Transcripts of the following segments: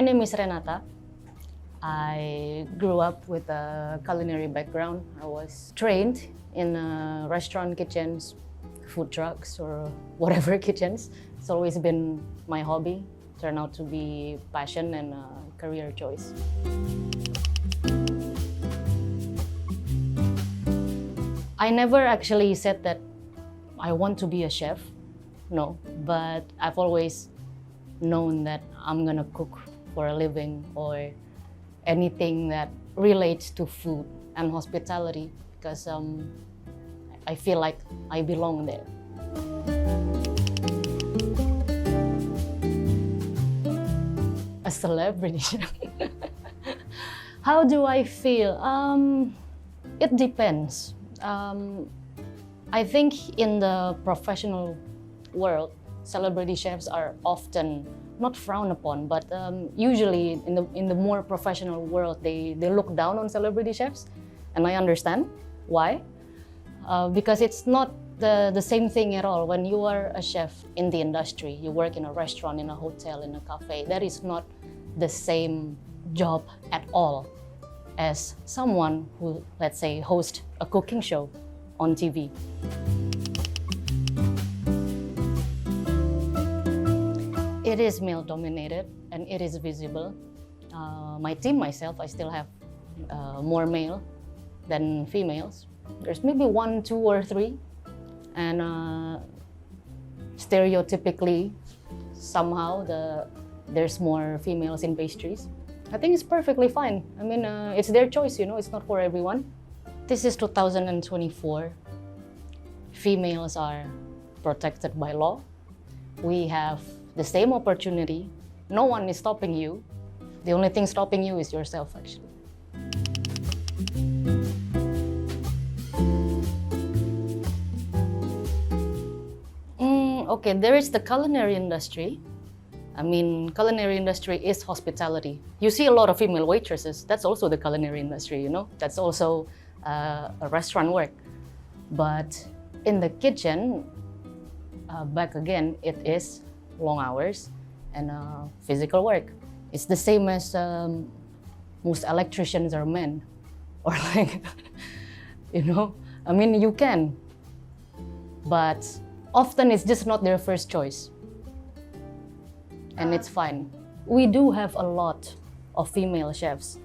My name is Renatta. I grew up with a culinary background. I was trained in restaurant kitchens, food trucks, or whatever kitchens. It's always been my hobby. Turned out to be passion and a career choice. I never actually said that I want to be a chef, no, but I've always known that I'm gonna cook for a living or anything that relates to food and hospitality because I feel like I belong there. A celebrity chef. How do I feel? It depends. I think in the professional world, celebrity chefs are often not frowned upon, but usually in the more professional world, they look down on celebrity chefs, and I understand why. Because it's not the same thing at all. When you are a chef in the industry, you work in a restaurant, in a hotel, in a cafe, that is not the same job at all as someone who, let's say, hosts a cooking show on TV. It is male-dominated and it is visible. My team, myself, I still have more male than females. There's maybe 1, 2, or 3, and stereotypically, somehow there's more females in pastries. I think it's perfectly fine. I mean, it's their choice, you know, it's not for everyone. This is 2024. Females are protected by law. We have the same opportunity. No one is stopping you. The only thing stopping you is yourself, actually. Okay, there is the culinary industry. I mean, culinary industry is hospitality. You see a lot of female waitresses. That's also the culinary industry, you know? That's also a restaurant work. But in the kitchen, back again, it is long hours and physical work. It's the same as most electricians are men. Or like, you know, I mean, you can. But often it's just not their first choice. And it's fine. We do have a lot of female chefs.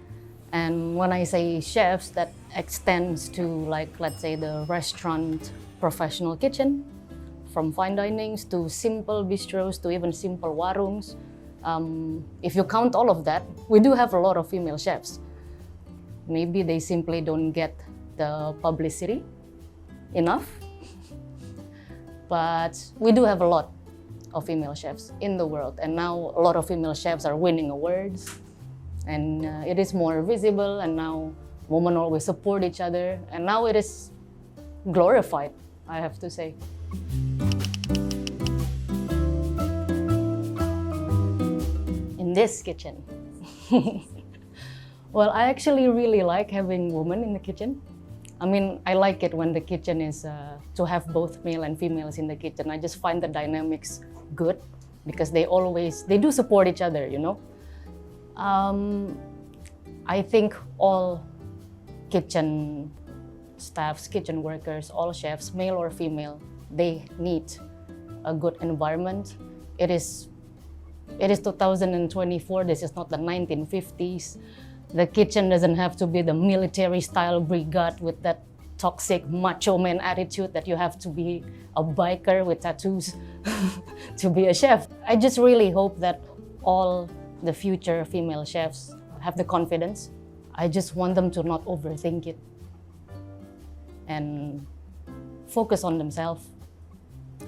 And when I say chefs, that extends to, like, let's say the restaurant professional kitchen, from fine dinings to simple bistros to even simple warungs. If you count all of that, we do have a lot of female chefs. Maybe they simply don't get the publicity enough, but we do have a lot of female chefs in the world. And now a lot of female chefs are winning awards, and it is more visible, and now women always support each other, and now it is glorified, I have to say. In this kitchen. Well, I actually really like having women in the kitchen. I mean, I like it when the kitchen is to have both male and females in the kitchen. I just find the dynamics good because they do support each other, you know. I think all kitchen staffs, kitchen workers, all chefs, male or female, they need a good environment. It is 2024, this is not the 1950s. The kitchen doesn't have to be the military-style brigade with that toxic macho man attitude that you have to be a biker with tattoos to be a chef. I just really hope that all the future female chefs have the confidence. I just want them to not overthink it and focus on themselves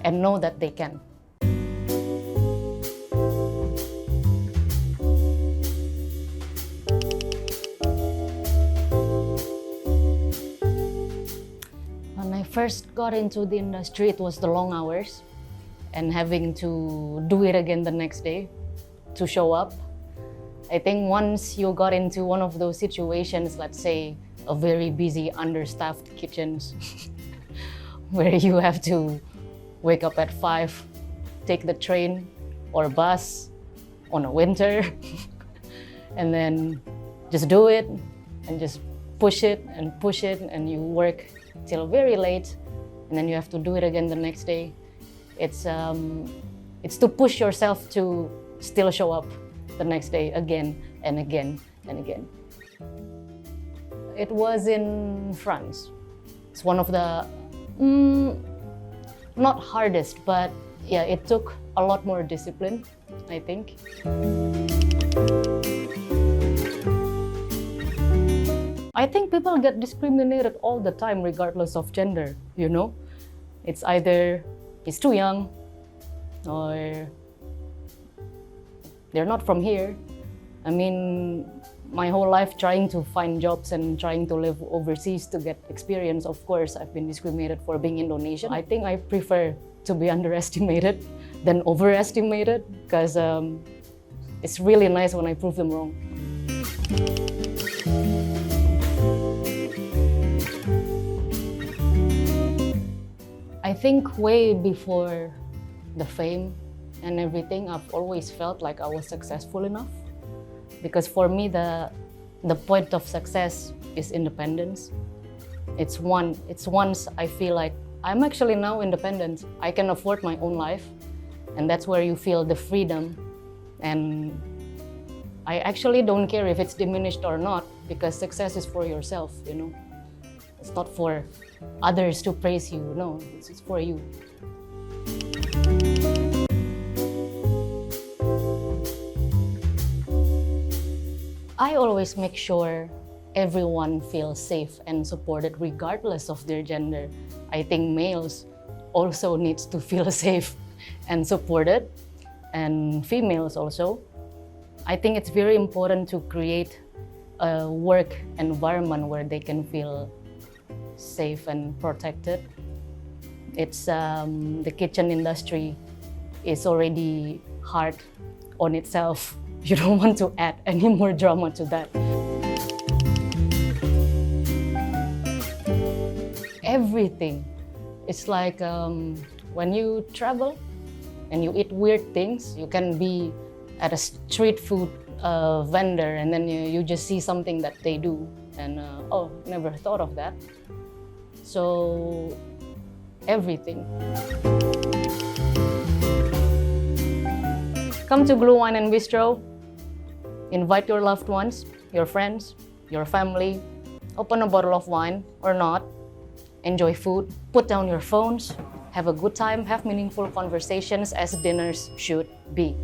and know that they can. When I first got into the industry, it was the long hours and having to do it again the next day to show up. I think once you got into one of those situations, let's say a very busy, understaffed kitchens, where you have to wake up at 5, take the train or bus on a winter, and then just do it and just push it, and you work till very late, and then you have to do it again the next day. It's to push yourself to still show up the next day again and again and again. It was in France. It's one of the not hardest, but yeah, it took a lot more discipline, I think. I think people get discriminated all the time regardless of gender, you know? It's either he's too young or they're not from here. I mean, my whole life trying to find jobs and trying to live overseas to get experience, of course, I've been discriminated for being Indonesian. I think I prefer to be underestimated than overestimated, because it's really nice when I prove them wrong. I think way before the fame and everything, I've always felt like I was successful enough. Because for me, the point of success is independence. It's once I feel like I'm actually now independent. I can afford my own life, and that's where you feel the freedom. And I actually don't care if it's diminished or not, because success is for yourself, you know. It's not for others to praise you, no, it's for you. I always make sure everyone feels safe and supported regardless of their gender. I think males also needs to feel safe and supported, and females also. I think it's very important to create a work environment where they can feel safe and protected. It's the kitchen industry is already hard on itself. You don't want to add any more drama to that. Everything. It's like when you travel and you eat weird things, you can be at a street food vendor, and then you just see something that they do, and oh, never thought of that. So everything. Come to Glou Wine and Bistro. Invite your loved ones, your friends, your family. Open a bottle of wine or not. Enjoy food. Put down your phones. Have a good time. Have meaningful conversations, as dinners should be.